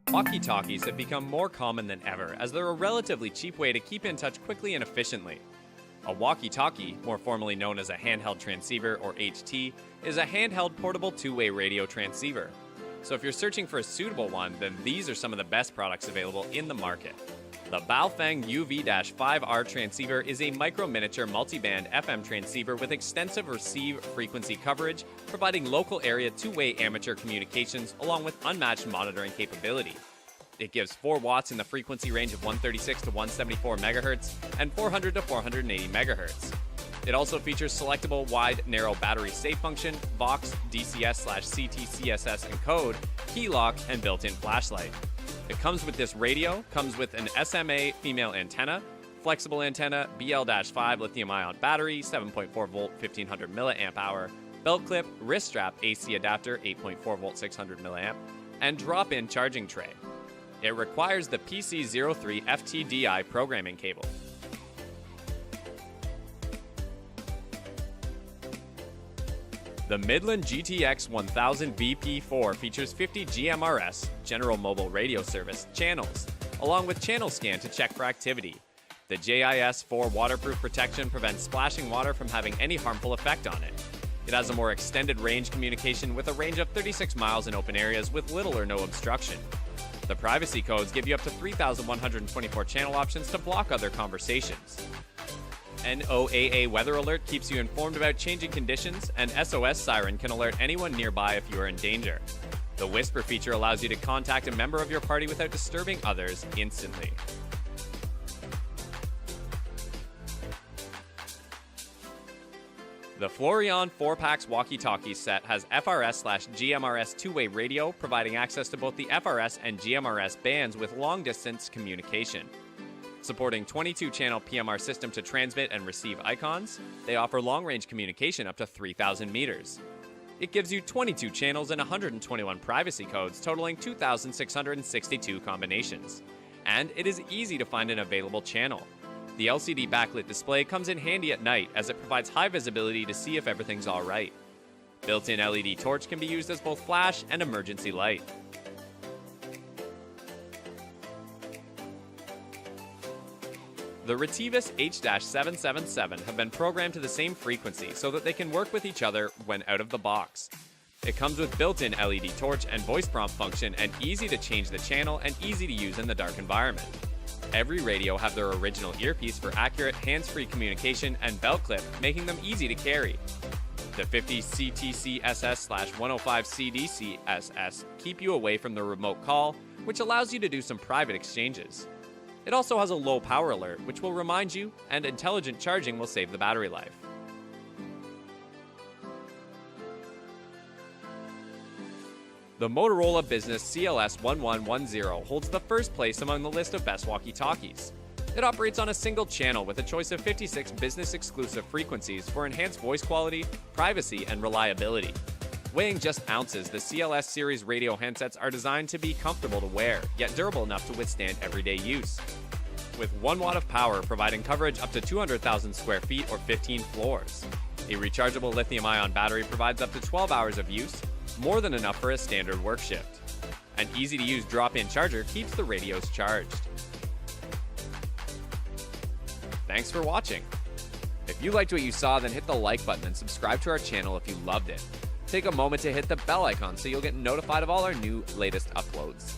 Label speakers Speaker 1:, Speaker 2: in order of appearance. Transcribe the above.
Speaker 1: Walkie-talkies have become more common than ever as they're a relatively cheap way to keep in touch quickly and efficiently. A walkie-talkie, more formally known as a handheld transceiver or HT, is a handheld portable two-way radio transceiver. So if you're searching for a suitable one, then these are some of the best products available in the market. The Baofeng UV-5R transceiver is a micro-miniature multiband FM transceiver with extensive receive frequency coverage, providing local area two-way amateur communications along with unmatched monitoring capability. It gives 4 watts in the frequency range of 136 to 174 MHz and 400 to 480 MHz. It also features selectable wide, narrow battery safe function, Vox, DCS/CT CSS encode, key lock, and built-in flashlight. It comes with this radio, comes with an SMA female antenna, flexible antenna, BL-5 lithium-ion battery, 7.4 volt, 1500 mAh, belt clip, wrist strap, AC adapter, 8.4 volt, 600 mAh, and drop-in charging tray. It requires the PC03 FTDI programming cable. The Midland GTX 1000 VP4 features 50 GMRS, General Mobile Radio Service, channels, along with channel scan to check for activity. The JIS4 waterproof protection prevents splashing water from having any harmful effect on it. It has a more extended range communication with a range of 36 miles in open areas with little or no obstruction. The privacy codes give you up to 3,124 channel options to block other conversations. NOAA Weather Alert keeps you informed about changing conditions, and SOS Siren can alert anyone nearby if you are in danger. The Whisper feature allows you to contact a member of your party without disturbing others instantly. The Florian 4-Packs walkie-talkie set has FRS/GMRS two-way radio, providing access to both the FRS and GMRS bands with long-distance communication. Supporting 22-channel PMR system to transmit and receive icons, they offer long-range communication up to 3,000 meters. It gives you 22 channels and 121 privacy codes, totaling 2,662 combinations. And it is easy to find an available channel. The LCD backlit display comes in handy at night as it provides high visibility to see if everything's alright. Built-in LED torch can be used as both flash and emergency light. The Retevis H-777 have been programmed to the same frequency so that they can work with each other when out of the box. It comes with built-in LED torch and voice prompt function and easy to change the channel and easy to use in the dark environment. Every radio have their original earpiece for accurate hands-free communication and belt clip, making them easy to carry. The 50 CTCSS/105 CDCSS keep you away from the remote call, which allows you to do some private exchanges. It also has a low power alert, which will remind you, and intelligent charging will save the battery life. The Motorola Business CLS1110 holds the first place among the list of best walkie-talkies. It operates on a single channel with a choice of 56 business-exclusive frequencies for enhanced voice quality, privacy, and reliability. Weighing just ounces, the CLS series radio handsets are designed to be comfortable to wear, yet durable enough to withstand everyday use. With 1 watt of power providing coverage up to 200,000 square feet or 15 floors. A rechargeable lithium-ion battery provides up to 12 hours of use, more than enough for a standard work shift. An easy-to-use drop-in charger keeps the radios charged. Thanks for watching. If you liked what you saw, then hit the like button and subscribe to our channel if you loved it. Take a moment to hit the bell icon so you'll get notified of all our new latest uploads.